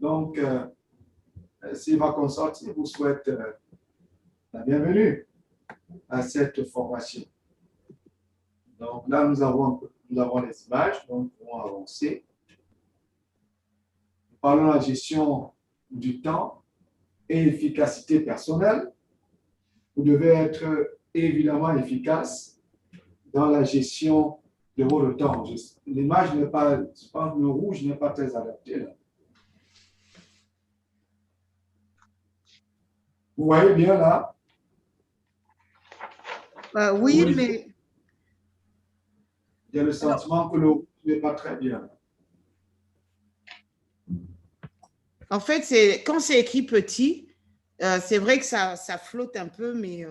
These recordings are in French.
Donc, Silva Consorti vous souhaite la bienvenue à cette formation. Donc là, nous avons les images, donc nous pouvons avancer. Nous parlons de la gestion du temps et efficacité personnelle. Vous devez être évidemment efficace dans la gestion de votre temps. L'image n'est pas, je pense que le rouge n'est pas très adapté là. Vous voyez bien là? Oui, mais... Il y a le sentiment que le rouge n'est pas très bien. En fait, quand c'est écrit petit, c'est vrai que ça flotte un peu, mais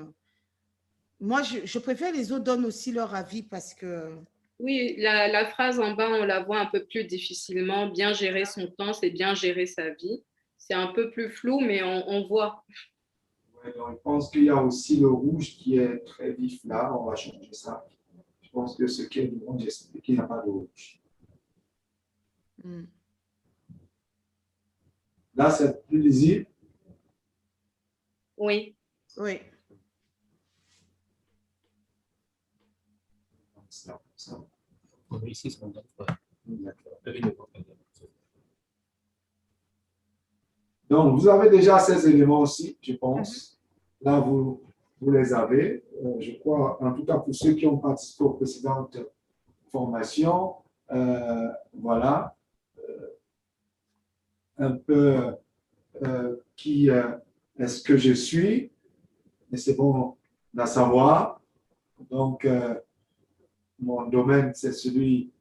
moi, je préfère les autres donnent aussi leur avis parce que... Oui, la phrase en bas, on la voit un peu plus difficilement. Bien gérer son temps, c'est bien gérer sa vie. C'est un peu plus flou, mais on voit. Ouais, donc, je pense qu'il y a aussi le rouge qui est très vif là. On va changer ça. Je pense que ce qui est du rouge, c'est qu'il n'y a pas de rouge. Là, c'est plus lisible. Oui. Oui. Ici, c'est bon. Donc, vous avez déjà ces éléments aussi, je pense. Là, vous les avez. Je crois, en tout cas, pour ceux qui ont participé aux précédentes formations, voilà. Un peu qui est-ce que je suis, et c'est bon d'en savoir. Donc, mon domaine, c'est celui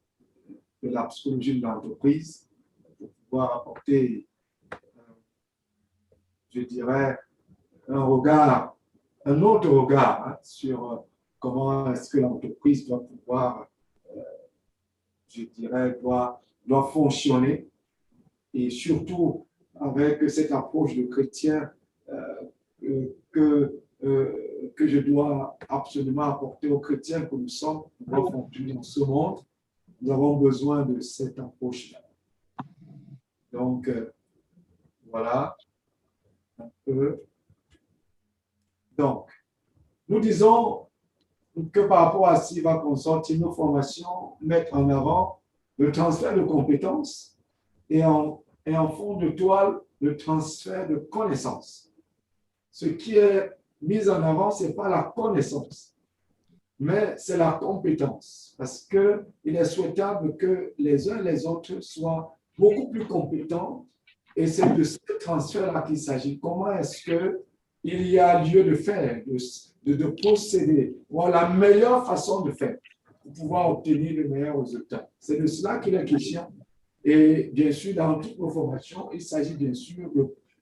de la psychologie de l'entreprise, pour pouvoir apporter, je dirais, un autre regard sur comment est-ce que l'entreprise doit pouvoir, je dirais, doit fonctionner, et surtout avec cette approche de chrétien que je dois absolument apporter aux chrétiens que nous sommes pour fonctionner dans ce monde. Nous avons besoin de cette approche-là. Donc, voilà un peu. Donc, nous disons que par rapport à Silva Consorti, nos formations mettent en avant le transfert de compétences et en fond de toile, le transfert de connaissances. Ce qui est mis en avant, ce n'est pas la connaissance, mais c'est la compétence. Parce qu'il est souhaitable que les uns et les autres soient beaucoup plus compétents, et c'est de ce transfert-là qu'il s'agit. Comment est-ce qu'il y a lieu de faire, de procéder, voilà la meilleure façon de faire pour pouvoir obtenir le meilleur résultat. C'est de cela qu'il est question. Et bien sûr, dans toutes nos formations, il s'agit bien sûr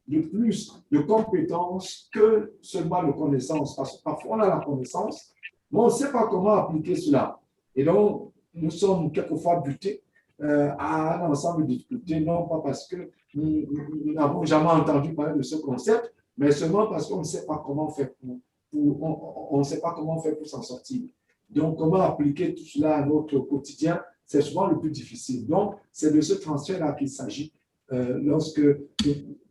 de plus de compétences que seulement de connaissances. Parce que parfois, on a la connaissance, mais on ne sait pas comment appliquer cela. Et donc, nous sommes quelquefois butés à un ensemble de difficultés, non pas parce que nous n'avons jamais entendu parler de ce concept, mais seulement parce qu'on ne sait pas comment faire on ne sait pas comment faire pour s'en sortir. Donc, comment appliquer tout cela à notre quotidien, c'est souvent le plus difficile. Donc, c'est de ce transfert-là qu'il s'agit lorsque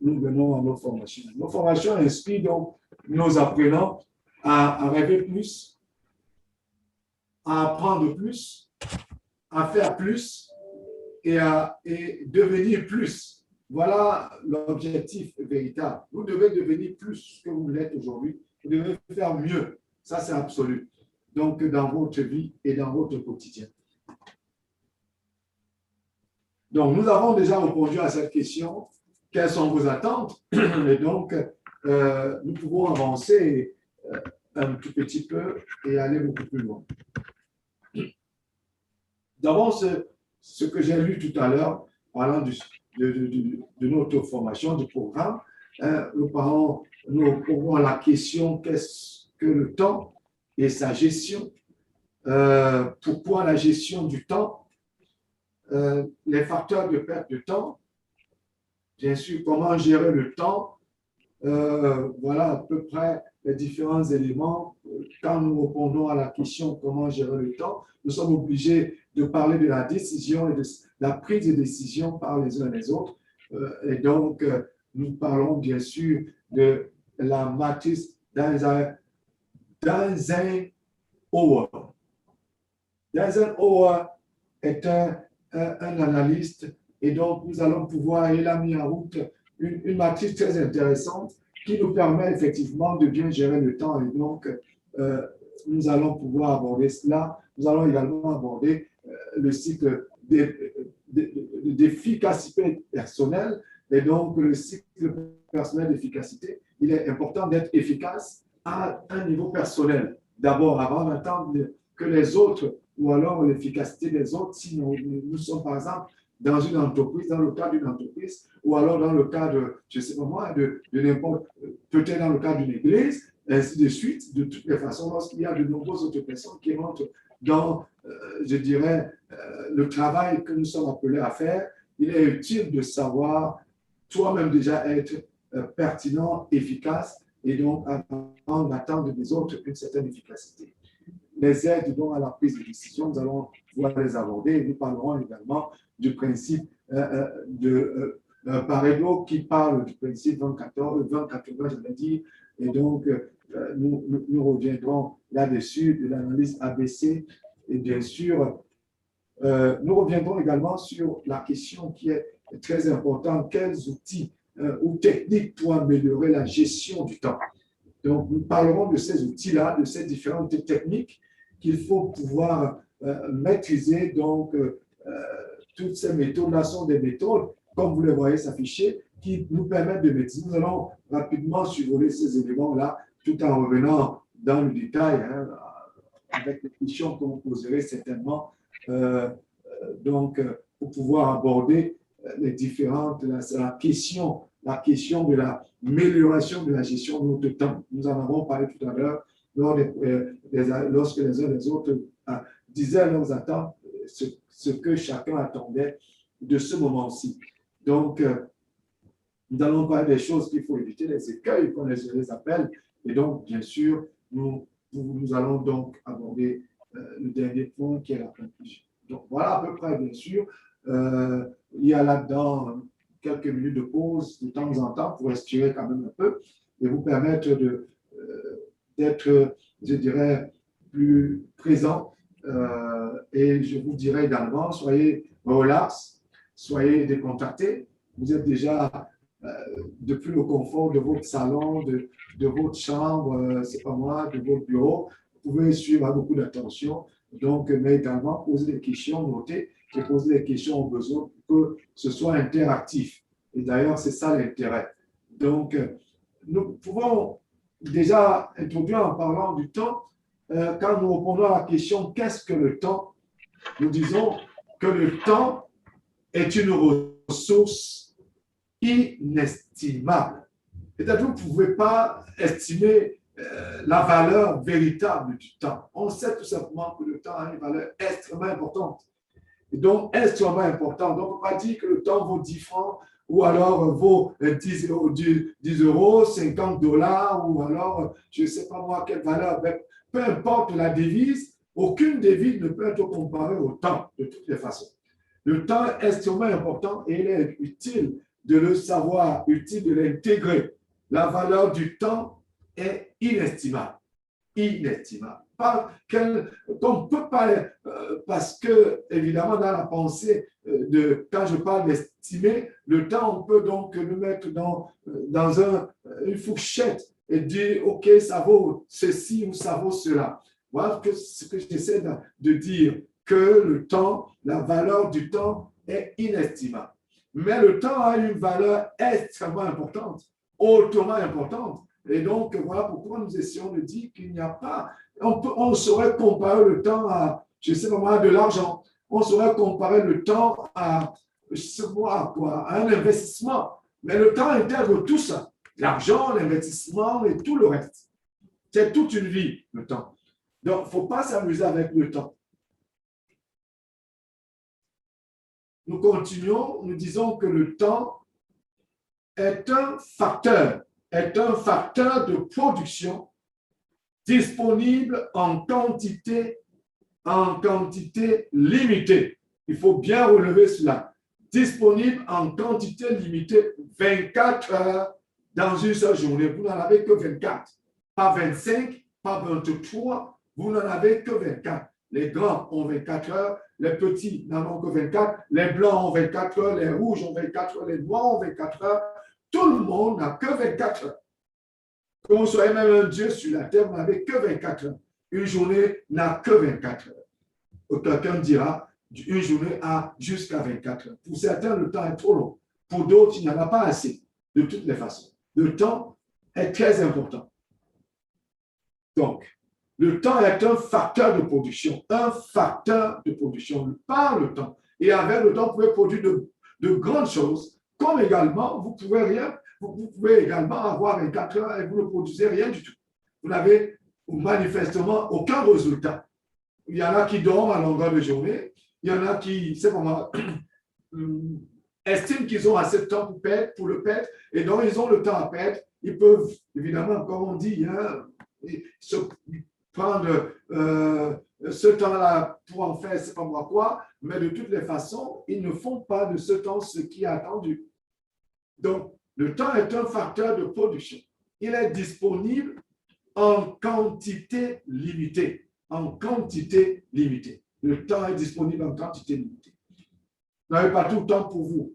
nous venons à nos formations. Nos formations inspirent donc nos apprenants à rêver plus, à apprendre plus, à faire plus et devenir plus. Voilà l'objectif véritable. Vous devez devenir plus que vous l'êtes aujourd'hui. Vous devez faire mieux. Ça, c'est absolu. Donc, dans votre vie et dans votre quotidien. Donc, nous avons déjà répondu à cette question. Quelles sont vos attentes? Et donc, nous pouvons avancer un tout petit peu et aller beaucoup plus loin. D'abord, ce que j'ai lu tout à l'heure, parlant de notre formation, du programme, nous posons la question qu'est-ce que le temps et sa gestion? Pourquoi la gestion du temps? Les facteurs de perte de temps, bien sûr, comment gérer le temps, voilà à peu près les différents éléments. Quand nous répondons à la question comment gérer le temps, nous sommes obligés de parler de la décision et de la prise de décision par les uns et les autres. Et donc, nous parlons bien sûr de la matrice d'Eisenhower. Eisenhower est un analyste et donc nous allons pouvoir, il a mis en route une matrice très intéressante qui nous permet effectivement de bien gérer le temps et donc nous allons pouvoir aborder cela. Nous allons également aborder le cycle d'efficacité personnelle et donc le cycle personnel d'efficacité. Il est important d'être efficace à un niveau personnel. D'abord, avant d'attendre que les autres ou alors l'efficacité des autres, si nous sommes par exemple dans une entreprise, dans le cadre d'une entreprise, ou alors dans le cadre, je ne sais pas moi, de n'importe, peut-être dans le cadre d'une église, ainsi de suite, de toutes les façons, lorsqu'il y a de nombreuses autres personnes qui rentrent dans, je dirais, le travail que nous sommes appelés à faire, il est utile de savoir toi-même déjà être pertinent, efficace, et donc avant d'attendre des autres une certaine efficacité. Les aides donc à la prise de décision, nous allons pouvoir les aborder. Nous parlerons également du principe de Pareto qui parle du principe 20-80, je l'ai dit. Et donc, nous reviendrons là-dessus de l'analyse ABC. Et bien sûr, nous reviendrons également sur la question qui est très importante. Quels outils ou techniques pour améliorer la gestion du temps? Donc, nous parlerons de ces outils-là, de ces différentes techniques qu'il faut pouvoir maîtriser. Donc, toutes ces méthodes-là sont des méthodes, comme vous les voyez s'afficher, qui nous permettent de maîtriser. Nous allons rapidement survoler ces éléments-là, tout en revenant dans le détail, hein, avec les questions que vous poserez certainement, donc, pour pouvoir aborder les différentes, la question de l'amélioration de la gestion de notre temps. Nous en avons parlé tout à l'heure lorsque les uns et les autres disaient leurs attentes, ce que chacun attendait de ce moment-ci. Donc, nous allons parler des choses qu'il faut éviter, les écueils, qu'on les appelle. Et donc, bien sûr, nous allons donc aborder le dernier point qui est la conclusion. Donc, voilà à peu près, bien sûr. Il y a là-dedans quelques minutes de pause de temps en temps pour respirer quand même un peu et vous permettre d'être, je dirais, plus présent. Et je vous dirais également, soyez relax, soyez décontractés. Vous êtes déjà depuis le confort de votre salon, de votre chambre, c'est pas moi, de votre bureau. Vous pouvez suivre avec beaucoup d'attention. Donc, mais également poser des questions, noter et poser des questions au besoin pour que ce soit interactif. Et d'ailleurs, c'est ça l'intérêt. Donc, nous pouvons déjà introduire en parlant du temps. Quand nous répondons à la question « Qu'est-ce que le temps ?», nous disons que le temps est une ressource inestimable. C'est-à-dire que vous ne pouvez pas estimer la valeur véritable du temps. On sait tout simplement que le temps a une valeur extrêmement importante. Et donc, extrêmement importante. Donc, on ne peut pas dire que le temps vaut 10 francs ou alors vaut 10 euros, 50 dollars ou alors, je ne sais pas moi, quelle valeur. Mais peu importe la devise, aucune devise ne peut être comparée au temps, de toutes les façons. Le temps est extrêmement important et il est utile de le savoir, utile de l'intégrer. La valeur du temps est inestimable. Inestimable. On ne peut pas, parce que, évidemment, dans la pensée, quand je parle d'estimer, le temps, on peut donc le mettre dans une fourchette et dire, OK, ça vaut ceci ou ça vaut cela. Voilà ce que j'essaie de dire, que le temps, la valeur du temps est inestimable. Mais le temps a une valeur extrêmement importante, hautement importante. Et donc, voilà pourquoi nous essayons de dire qu'il n'y a pas, on saurait comparer le temps à, je ne sais pas moi, de l'argent. On saurait comparer le temps à, je sais pas quoi, à un investissement. Mais le temps intègre tout ça. L'argent, l'investissement et tout le reste. C'est toute une vie, le temps. Donc, il ne faut pas s'amuser avec le temps. Nous continuons, nous disons que le temps est un facteur de production disponible en quantité limitée. Il faut bien relever cela. disponible en quantité limitée, 24 heures dans une seule journée. Vous n'en avez que 24, pas 25, pas 23, vous n'en avez que 24. Les grands ont 24 heures, les petits n'en ont que 24, les blancs ont 24 heures, les rouges ont 24 heures, les noirs ont 24 heures. Tout le monde n'a que 24 heures. Que vous soyez même un Dieu sur la terre, vous n'avez que 24 heures. Une journée n'a que 24 heures. Quelqu'un dira, une journée a jusqu'à 24 heures. Pour certains, le temps est trop long. Pour d'autres, il n'y en a pas assez, de toutes les façons. Le temps est très important. Donc, le temps est un facteur de production, par le temps. Et avec le temps, vous pouvez produire de grandes choses, comme également, vous pouvez également avoir 24 heures et vous ne produisez rien du tout. Vous n'avez manifestement aucun résultat. Il y en a qui dorment à longueur de journée, il y en a qui, c'est pour moi, estiment qu'ils ont assez de temps pour le perdre, et donc ils ont le temps à perdre. Ils peuvent, évidemment, comme on dit, se prendre ce temps-là pour en faire, c'est pas moi quoi, mais de toutes les façons, ils ne font pas de ce temps ce qui est attendu. Donc, le temps est un facteur de production. Il est disponible en quantité limitée. En quantité limitée. Le temps est disponible en quantité limitée. Vous n'avez pas tout le temps pour vous.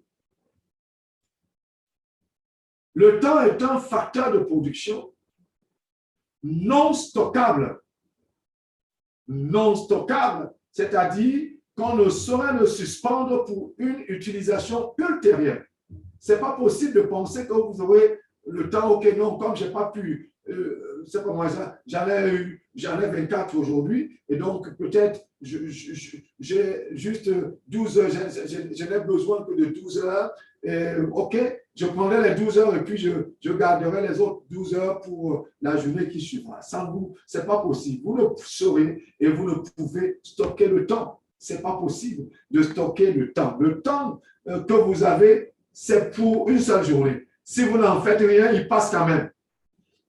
Le temps est un facteur de production non stockable. Non stockable, c'est-à-dire qu'on ne saurait le suspendre pour une utilisation ultérieure. Ce n'est pas possible de penser que vous aurez le temps, ok, non, comme je n'ai pas pu, c'est pas moi, j'en ai 24 aujourd'hui, et donc peut-être j'ai juste 12 heures, je n'ai besoin que de 12 heures, et, ok, je prendrai les 12 heures et puis je garderai les autres 12 heures pour la journée qui suivra. Sans vous, ce n'est pas possible. Vous ne saurez et vous ne pouvez stocker le temps. Ce n'est pas possible de stocker le temps. Le temps que vous avez, c'est pour une seule journée. Si vous n'en faites rien, il passe quand même.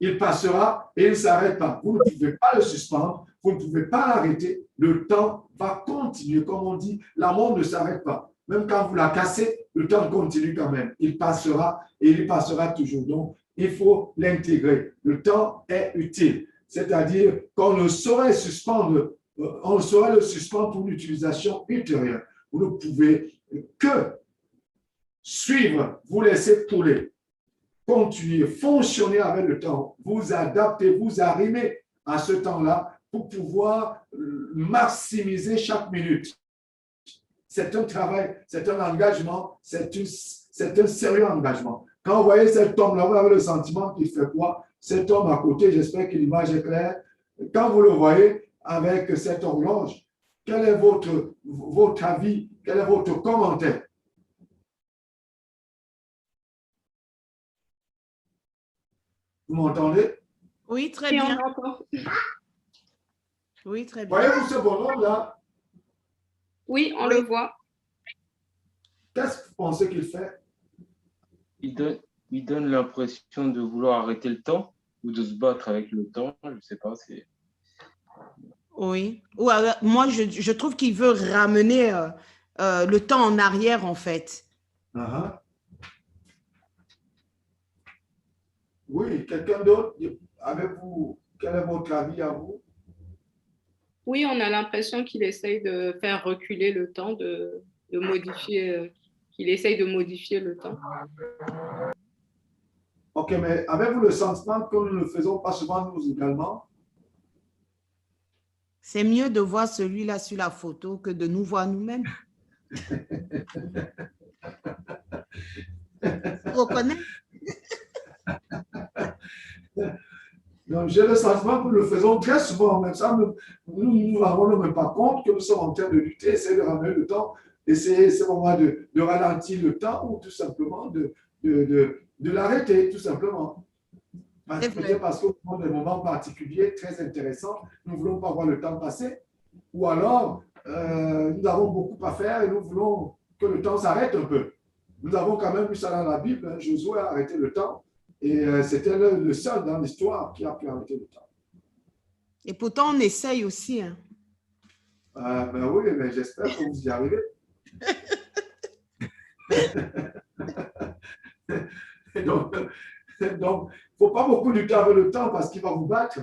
Il passera et il ne s'arrête pas. Vous ne pouvez pas le suspendre, vous ne pouvez pas l'arrêter. Le temps va continuer. Comme on dit, la montre ne s'arrête pas. Même quand vous la cassez, le temps continue quand même. Il passera et il passera toujours. Donc, il faut l'intégrer. Le temps est utile. C'est-à-dire qu'on ne saurait suspendre, on saurait le suspendre pour l'utilisation ultérieure. Vous ne pouvez que suivre, vous laisser couler, continuer, fonctionner avec le temps, vous adapter, vous arrimer à ce temps-là pour pouvoir maximiser chaque minute. C'est un travail, c'est un engagement, c'est un sérieux engagement. Quand vous voyez cet homme-là, vous avez le sentiment qu'il fait quoi? Cet homme à côté, j'espère que l'image est claire. Quand vous le voyez avec cette horloge, quel est votre avis? Quel est votre commentaire? Vous m'entendez? Oui, très bien. Oui, très bien. Voyez-vous ce bonhomme-là? Oui, on le voit. Qu'est-ce que vous pensez qu'il fait? Il donne l'impression de vouloir arrêter le temps ou de se battre avec le temps. Je ne sais pas. Oui. Ou alors, moi, je trouve qu'il veut ramener le temps en arrière, en fait. Uh-huh. Oui, quelqu'un d'autre, avez-vous, quel est votre avis à vous? Oui, on a l'impression qu'il essaye de faire reculer le temps, de modifier, qu'il essaye de modifier le temps. Ok, mais avez-vous le sentiment que nous ne le faisons pas souvent nous également? C'est mieux de voir celui-là sur la photo que de nous voir nous-mêmes. Vous reconnaissez? Donc, j'ai le sentiment que nous le faisons très souvent, mais ça, nous ne nous rendons même pas compte que nous sommes en train de lutter, essayer de ramener le temps, essayer moment de ralentir le temps ou tout simplement de l'arrêter, tout simplement. Peut-être parce qu'au moment des moments particuliers, très intéressants, nous ne voulons pas voir le temps passer, ou alors nous avons beaucoup à faire et nous voulons que le temps s'arrête un peu. Nous avons quand même vu ça dans la Bible, hein, Josué a arrêté le temps. Et c'était le seul dans l'histoire qui a pu arrêter le temps. Et pourtant, on essaye aussi. Hein. Ben oui, mais j'espère que vous y arrivez. Et donc, il ne faut pas beaucoup lutter avec le temps parce qu'il va vous battre.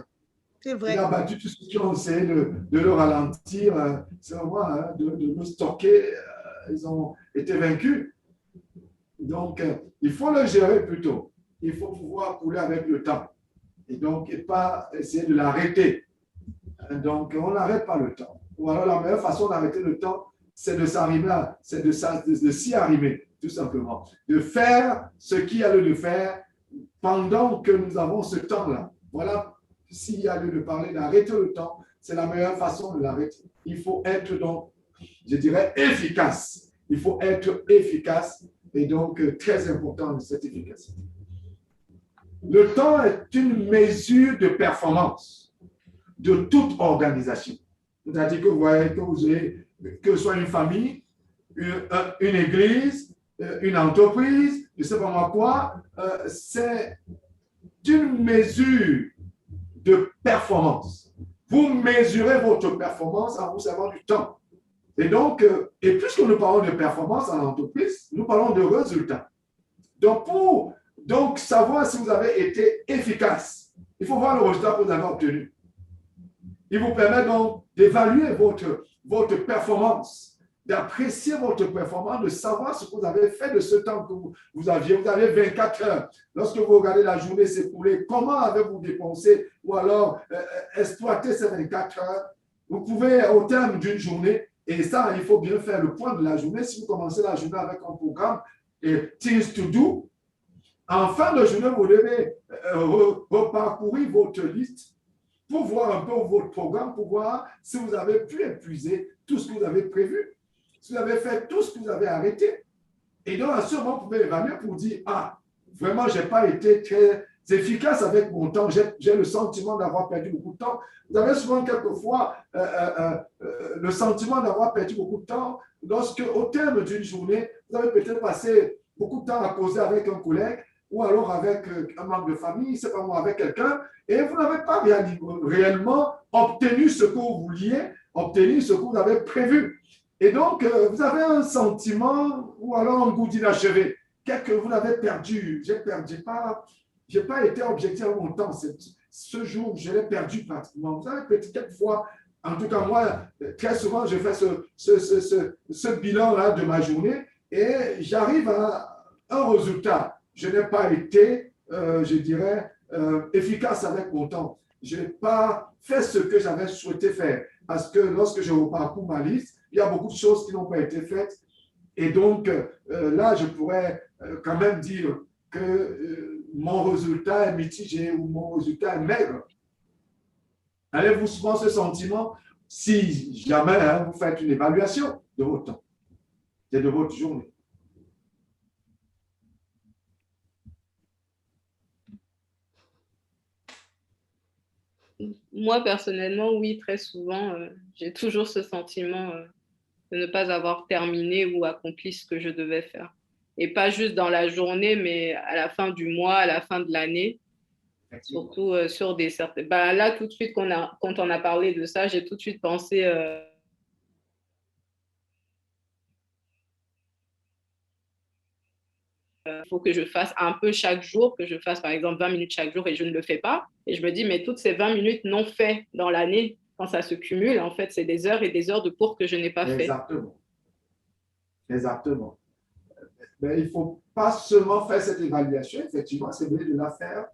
C'est vrai. Il a battu tous ceux qui ont essayé de le ralentir, c'est vraiment de le stocker. Ils ont été vaincus. Donc, il faut le gérer plutôt. Il faut pouvoir couler avec le temps. Et donc, et pas essayer de l'arrêter. Donc, on n'arrête pas le temps. Ou alors, la meilleure façon d'arrêter le temps, c'est de s'arrimer, c'est de s'y arrimer, tout simplement. De faire ce qu'il y a lieu de faire pendant que nous avons ce temps-là. Voilà, s'il y a lieu de parler d'arrêter le temps, c'est la meilleure façon de l'arrêter. Il faut être donc, je dirais, efficace. Il faut être efficace et donc très important cette efficacité. Le temps est une mesure de performance de toute organisation. C'est-à-dire que vous voyez que vous avez, que ce soit une famille, une église, une entreprise, je ne sais pas moi quoi, c'est une mesure de performance. Vous mesurez votre performance en vous servant du temps. Et donc, et puisque nous parlons de performance en entreprise, nous parlons de résultats. Donc, pour savoir si vous avez été efficace, il faut voir le résultat que vous avez obtenu. Il vous permet donc d'évaluer votre performance, d'apprécier votre performance, de savoir ce que vous avez fait de ce temps que vous aviez. Vous avez 24 heures. Lorsque vous regardez la journée s'écouler, comment avez-vous dépensé ou alors exploité ces 24 heures? Vous pouvez, au terme d'une journée, et ça, il faut bien faire le point de la journée. Si vous commencez la journée avec un programme et Things to Do, en fin de journée, vous devez reparcourir votre liste pour voir un peu votre programme, pour voir si vous avez pu épuiser tout ce que vous avez prévu, si vous avez fait tout ce que vous avez arrêté. Et donc, à ce moment, vous pouvez évaluer pour dire, ah, vraiment, je n'ai pas été très efficace avec mon temps, j'ai le sentiment d'avoir perdu beaucoup de temps. Vous avez souvent, quelquefois, le sentiment d'avoir perdu beaucoup de temps lorsque, au terme d'une journée, vous avez peut-être passé beaucoup de temps à causer avec un collègue, ou alors avec un membre de famille, c'est pas moi, avec quelqu'un, et vous n'avez pas réellement obtenu ce que vous vouliez, obtenu ce que vous avez prévu. Et donc, vous avez un sentiment ou alors un goût d'inachevé, que vous l'avez perdu. J'ai pas été objectif à mon temps. Ce jour, je l'ai perdu pratiquement. Vous savez, peut-être fois, en tout cas moi, très souvent, je fais ce bilan-là de ma journée et j'arrive à un résultat. Je n'ai pas été, je dirais, efficace avec mon temps. Je n'ai pas fait ce que j'avais souhaité faire. Parce que lorsque je reparcours ma liste, il y a beaucoup de choses qui n'ont pas été faites. Et donc, là, je pourrais quand même dire que mon résultat est mitigé ou mon résultat est maigre. Avez-vous souvent ce sentiment si jamais vous faites une évaluation de votre temps et de votre journée? Moi, personnellement, oui, très souvent, j'ai toujours ce sentiment de ne pas avoir terminé ou accompli ce que je devais faire. Et pas juste dans la journée, mais à la fin du mois, à la fin de l'année, surtout sur des certains... Bah, là, tout de suite, quand on a parlé de ça, j'ai tout de suite pensé... il faut que je fasse un peu chaque jour, que je fasse par exemple 20 minutes chaque jour et je ne le fais pas. Et je me dis, mais toutes ces 20 minutes non faites dans l'année, quand ça se cumule, en fait, c'est des heures et des heures de cours que je n'ai pas fait. Exactement. Exactement. Mais il ne faut pas seulement faire cette évaluation, effectivement, c'est bien de la faire,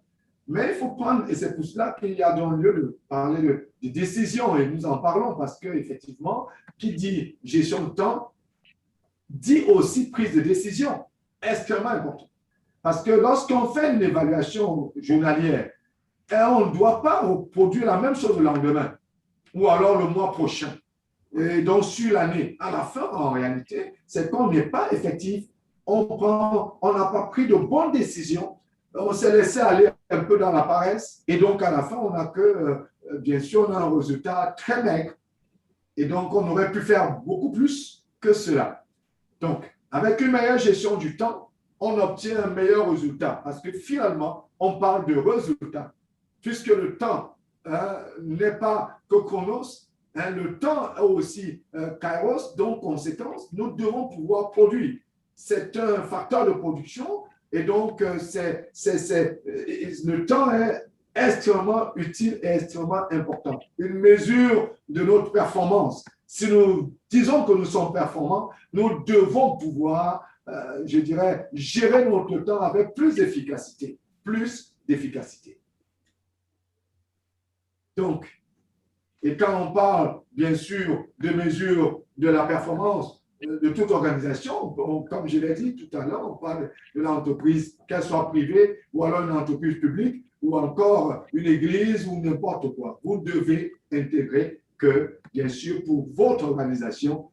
mais il faut prendre, et c'est pour cela qu'il y a donc lieu de parler de décision, et nous en parlons parce qu'effectivement, qui dit gestion de temps, dit aussi prise de décision, extrêmement important. Parce que lorsqu'on fait une évaluation journalière, on ne doit pas reproduire la même chose le lendemain, ou alors le mois prochain. Et donc, sur l'année, à la fin, en réalité, c'est qu'on n'est pas effectif. On n'a pas pris de bonnes décisions. On s'est laissé aller un peu dans la paresse. Et donc, à la fin, on a que, bien sûr, on a un résultat très maigre. Et donc, on aurait pu faire beaucoup plus que cela. Donc, avec une meilleure gestion du temps, on obtient un meilleur résultat. Parce que finalement, on parle de résultat. Puisque le temps n'est pas que chronos, le temps est aussi kairos, donc conséquence, nous devons pouvoir produire. c'est un facteur de production et donc le temps est extrêmement utile et extrêmement important. Une mesure de notre performance. Si nous disons que nous sommes performants, nous devons pouvoir, je dirais, gérer notre temps avec plus d'efficacité. Plus d'efficacité. Donc, et quand on parle, bien sûr, de mesures de la performance de toute organisation, comme je l'ai dit tout à l'heure, on parle de l'entreprise, qu'elle soit privée ou alors une entreprise publique ou encore une église ou n'importe quoi. Vous devez intégrer que, bien sûr, pour votre organisation,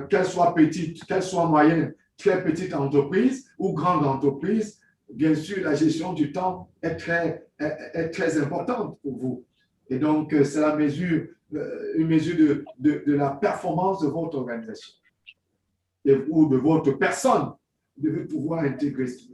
qu'elle soit petite, qu'elle soit moyenne, très petite entreprise ou grande entreprise, bien sûr, la gestion du temps est très importante pour vous. Et donc, c'est la mesure, une mesure de la performance de votre organisation ou de votre personne. Vous devez pouvoir intégrer cela.